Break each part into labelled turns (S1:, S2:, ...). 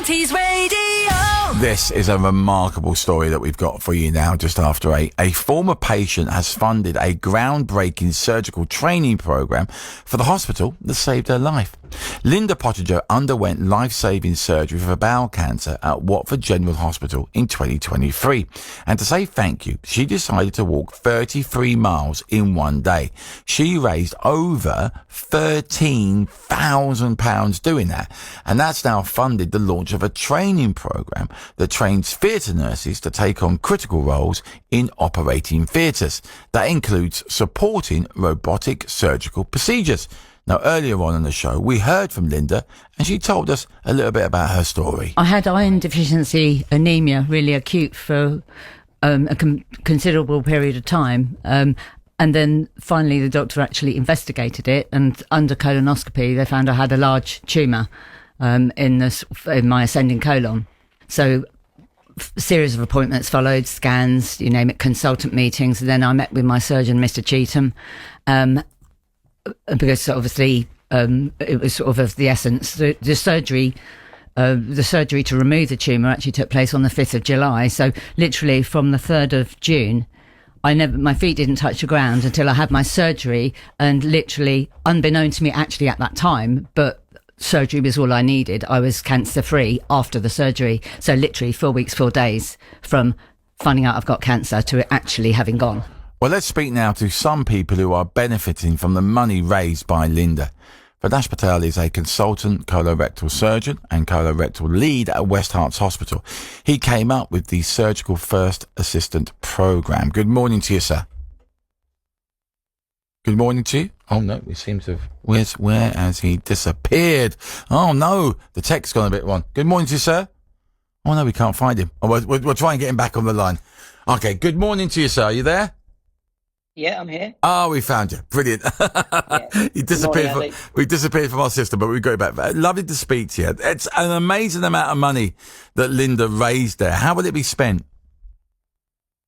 S1: 70s radio.
S2: This is a remarkable story that we've got for you now, just after 8. A former patient has funded a groundbreaking surgical training program for the hospital that saved her life. Linda Pottinger underwent life-saving surgery for bowel cancer at Watford General Hospital in 2023. And to say thank you, she decided to walk 33 miles in one day. She raised over £13,000 doing that. And that's now funded the launch of a training program that trains theatre nurses to take on critical roles in operating theatres. That includes supporting robotic surgical procedures. Now, earlier on in the show, we heard from Linda, and she told us a little bit about her story.
S3: I had iron deficiency anemia, really acute, for a considerable period of time. And then finally the doctor actually investigated it, and under colonoscopy, they found I had a large tumour in my ascending colon. So a series of appointments followed, scans, you name it, consultant meetings. And then I met with my surgeon, Mr. Cheetham, because obviously it was sort of the essence. The surgery to remove the tumour actually took place on the 5th of July. So literally from the 3rd of June, my feet didn't touch the ground until I had my surgery, and literally, unbeknown to me actually at that time, but surgery was all I needed. I was cancer-free after the surgery. So literally 4 weeks, 4 days from finding out I've got cancer to it actually having gone.
S2: Well, let's speak now to some people who are benefiting from the money raised by Linda. Vanash Patel is a consultant colorectal surgeon and colorectal lead at West Herts Hospital. He came up with the Surgical First Assistant Programme. Good morning to you, sir. Good morning to you. Oh, no, it seems to have... Where has he disappeared? Oh, no, the text's gone a bit wrong. Good morning to you, sir. Oh, no, we can't find him. Oh, we'll try and get him back on the line. Okay, good morning to you, sir. Are you there?
S4: Yeah, I'm here.
S2: Oh, we found you. Brilliant.
S4: Yeah.
S2: We disappeared from our system, but we got you back. Lovely to speak to you. It's an amazing amount of money that Linda raised there. How will it be spent?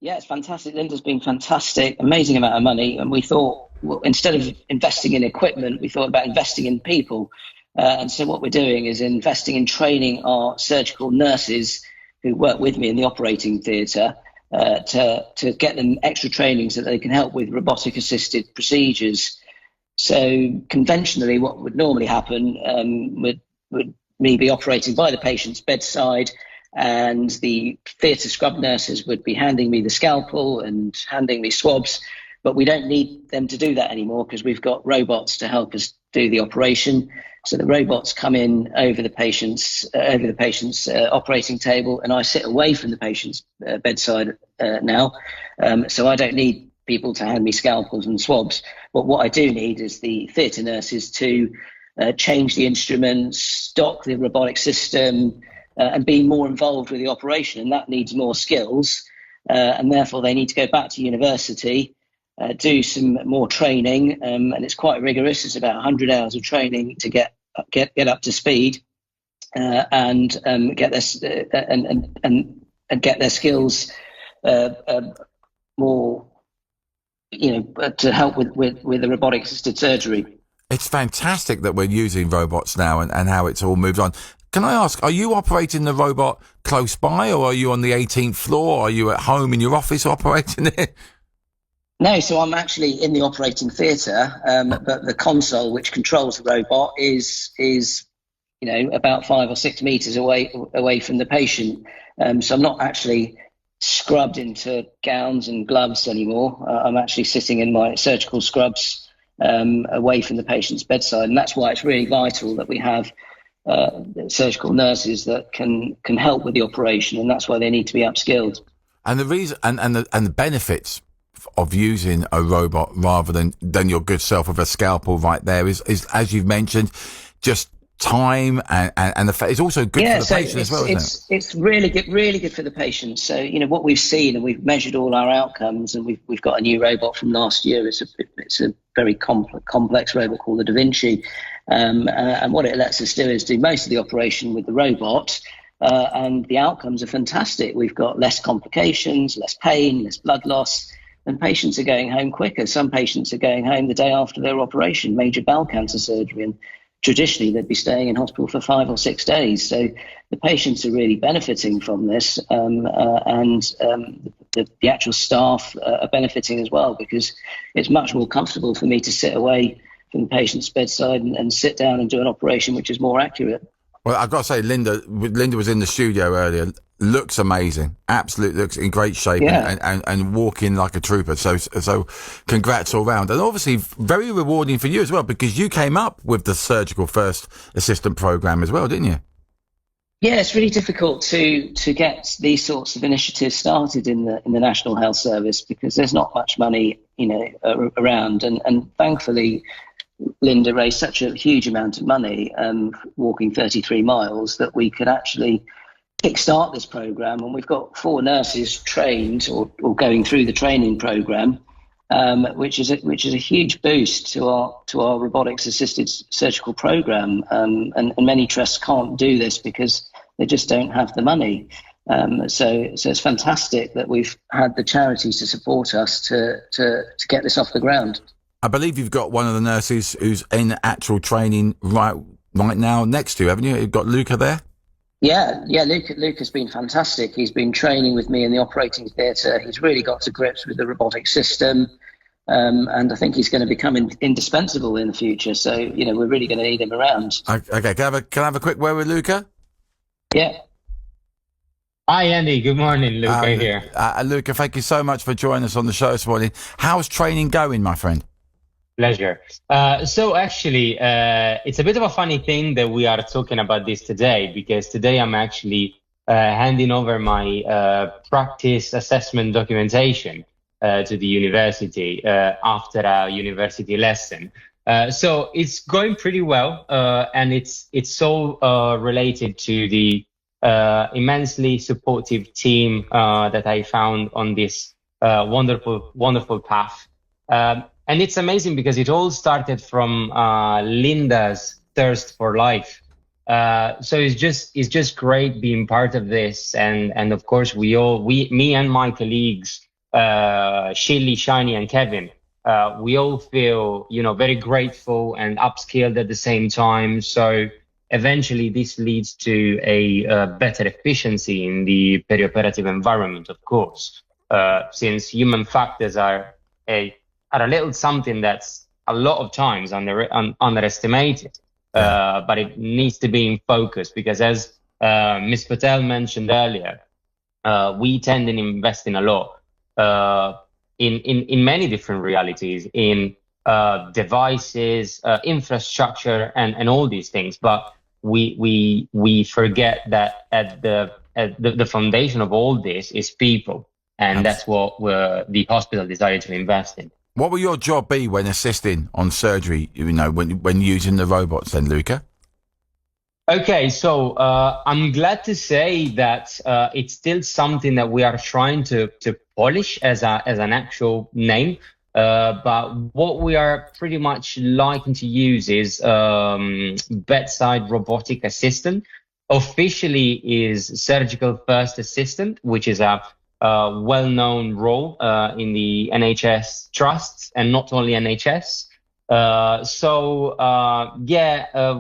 S4: Yeah, it's fantastic. Linda's been fantastic, amazing amount of money. And we thought, well, instead of investing in equipment, we thought about investing in people. And so what we're doing is investing in training our surgical nurses who work with me in the operating theatre to get them extra training so that they can help with robotic assisted procedures. So conventionally, what would normally happen would me be operating by the patient's bedside, and the theatre scrub nurses would be handing me the scalpel and handing me swabs. But we don't need them to do that anymore because we've got robots to help us do the operation. So the robots come in over the patient's operating table, and I sit away from the patient's bedside now. So I don't need people to hand me scalpels and swabs. But what I do need is the theatre nurses to change the instruments, dock the robotic system, and be more involved with the operation. And that needs more skills. And therefore they need to go back to university, do some more training, and it's quite rigorous. It's about 100 hours of training to get up to speed, and get their skills more, to help with the robotic assisted surgery.
S2: It's fantastic that we're using robots now and how it's all moved on. Can I ask, are you operating the robot close by, or are you on the 18th floor? Are you at home in your office operating it?
S4: No, so I'm actually in the operating theatre, but the console which controls the robot is about 5 or 6 meters away from the patient. So I'm not actually scrubbed into gowns and gloves anymore. I'm actually sitting in my surgical scrubs away from the patient's bedside, and that's why it's really vital that we have surgical nurses that can help with the operation, and that's why they need to be upskilled.
S2: And the reason and the benefits of using a robot rather than your good self with a scalpel right there is as you've mentioned, just time and it's also good for the patient as well, isn't it?
S4: It's really good for the patient. So what we've seen, and we've measured all our outcomes, and we've got a new robot from last year. It's a very complex robot called the Da Vinci, and what it lets us do is do most of the operation with the robot, and the outcomes are fantastic. We've got less complications, less pain, less blood loss, and patients are going home quicker. Some patients are going home the day after their operation, major bowel cancer surgery, and traditionally they'd be staying in hospital for 5 or 6 days. So the patients are really benefiting from this, and the actual staff are benefiting as well, because it's much more comfortable for me to sit away from the patient's bedside and sit down and do an operation which is more accurate.
S2: Well, I've got to say, Linda was in the studio earlier. Looks amazing. Absolutely looks in great shape,
S4: Yeah.
S2: and walking like a trooper. So congrats all round. And obviously very rewarding for you as well, because you came up with the surgical first assistant program as well, didn't you?
S4: Yeah, it's really difficult to get these sorts of initiatives started in the National Health Service, because there's not much money, around, and thankfully Linda raised such a huge amount of money, walking 33 miles, that we could actually kickstart this program. And we've got 4 nurses trained or going through the training program, which is a huge boost to our robotics assisted surgical program. And many trusts can't do this because they just don't have the money. So it's fantastic that we've had the charities to support us to get this off the ground.
S2: I believe you've got one of the nurses who's in actual training right now next to you, haven't you? You've got Luca there?
S4: Yeah. Luca's been fantastic. He's been training with me in the operating theatre. He's really got to grips with the robotic system. And I think he's going to become indispensable in the future. So, we're really going to need him around.
S2: Okay, can I have a quick word with Luca?
S4: Yeah.
S1: Hi, Andy. Good morning. Luca here.
S2: Luca, thank you so much for joining us on the show this morning. How's training going, my friend?
S1: Pleasure. So actually, it's a bit of a funny thing that we are talking about this today, because today I'm actually handing over my practice assessment documentation to the university after a university lesson. So it's going pretty well, and it's so related to the immensely supportive team that I found on this wonderful path. And it's amazing because it all started from Linda's thirst for life. So it's just great being part of this, and of course me and my colleagues, Shilly, Shiny, and Kevin, we all feel very grateful and upskilled at the same time. So eventually this leads to a better efficiency in the perioperative environment, of course, since human factors are a little something that's a lot of times underestimated, but it needs to be in focus, because as Ms. Patel mentioned earlier, we tend to invest in a lot in many different realities, in devices, infrastructure, and all these things, but we forget that at the foundation of all this is people, and that's what the hospital decided to invest in.
S2: What will your job be when assisting on surgery, when using the robots then, Luca?
S1: Okay, so I'm glad to say that it's still something that we are trying to polish as an actual name. But what we are pretty much liking to use is bedside robotic assistant. Officially is surgical first assistant, which is a well-known role in the NHS trusts, and not only NHS.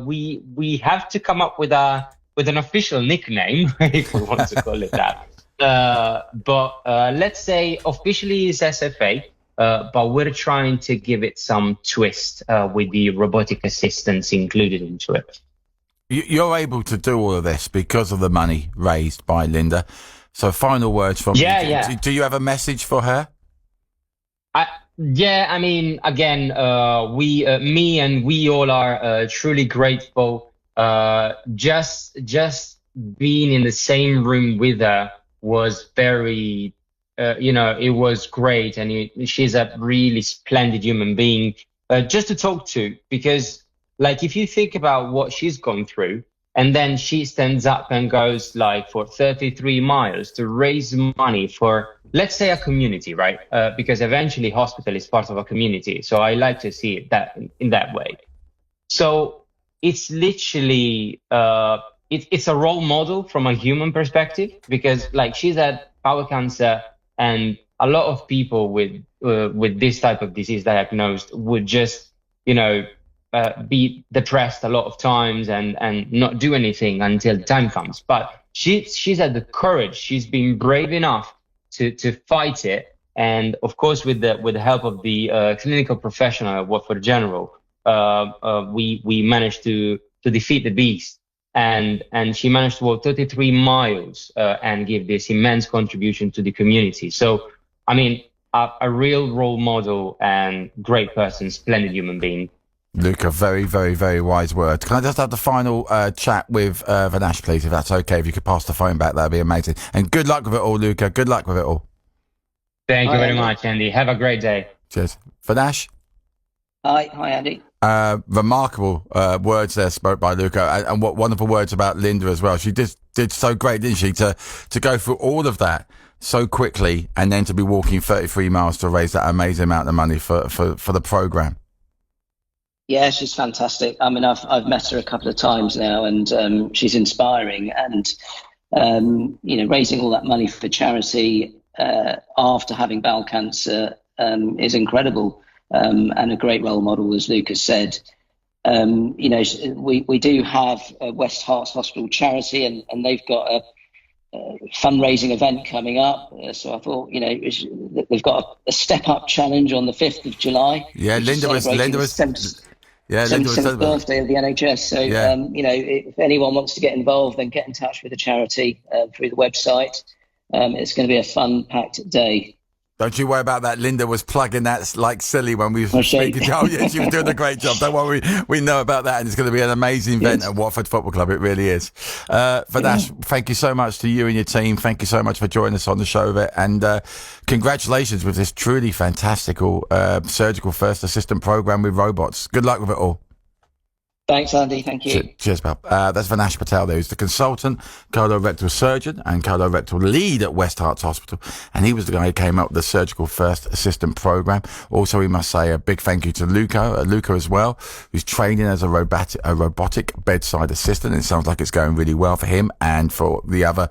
S1: We have to come up with an official nickname, if we want to call it that. But let's say officially is SFA, but we're trying to give it some twist with the robotic assistants included into it.
S2: You're able to do all of this because of the money raised by Linda. So final words from you.
S1: Yeah.
S2: Do you have a message for her?
S1: I mean, again, me and we all are truly grateful. Just being in the same room with her was very, it was great. And she's a really splendid human being just to talk to, because like, if you think about what she's gone through, and then she stands up and goes like for 33 miles to raise money for, let's say, a community, right? Because eventually hospital is part of a community. So I like to see it in that way. So it's literally, it's a role model from a human perspective, because like she's had bowel cancer, and a lot of people with this type of disease diagnosed would just, be depressed a lot of times and not do anything until the time comes. But she's had the courage. She's been brave enough to fight it. And of course, with the help of the clinical professional at Watford General, we managed to defeat the beast. And she managed to walk 33 miles and give this immense contribution to the community. So, I mean, a real role model and great person, splendid human being.
S2: Luca, very, very, very wise words. Can I just have the final chat with Vanash, please, if that's okay? If you could pass the phone back, that'd be amazing. And good luck with it all, Luca. Good luck with it all.
S1: Thank you very much, Andy. Have a great day.
S2: Cheers. Vanash?
S4: Hi, Andy.
S2: Remarkable words there spoke by Luca, and what wonderful words about Linda as well. She did so great, didn't she, to go through all of that so quickly and then to be walking 33 miles to raise that amazing amount of money for the programme.
S4: Yeah, she's fantastic. I mean, I've met her a couple of times now, and she's inspiring. And raising all that money for charity after having bowel cancer is incredible, and a great role model, as Luca said. We do have a West Herts Hospital charity, and they've got a fundraising event coming up. So I thought, they've got a step up challenge on the 5th of July.
S2: Yeah, Linda was
S4: 77th birthday of the NHS. So, if anyone wants to get involved, then get in touch with the charity through the website. It's going to be a fun-packed day.
S2: Don't you worry about that. Linda was plugging that like silly when we were speaking. Oh, yeah, she was doing a great job. Don't worry. We know about that, and it's going to be an amazing event at Watford Football Club. It really is. Vanash, thank you so much to you and your team. Thank you so much for joining us on the show of it. And congratulations with this truly fantastical surgical first assistant program with robots. Good luck with it all.
S4: Thanks, Andy. Thank you.
S2: Cheers, pal. That's Vanash Patel there, who's the consultant colorectal surgeon and colorectal lead at West Herts Hospital. And he was the guy who came up with the surgical first assistant program. Also, we must say a big thank you to Luca as well, who's training as a robotic bedside assistant. It sounds like it's going really well for him and for the other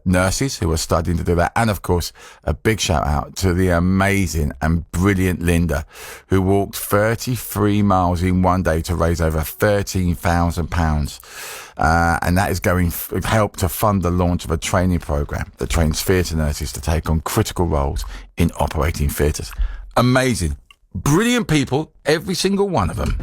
S2: nurses who are studying to do that. And of course, a big shout out to the amazing and brilliant Linda, who walked 33 miles in one day to raise over £13,000, and that is going to help to fund the launch of a training program that trains theatre nurses to take on critical roles in operating theatres. Amazing, brilliant people, every single one of them.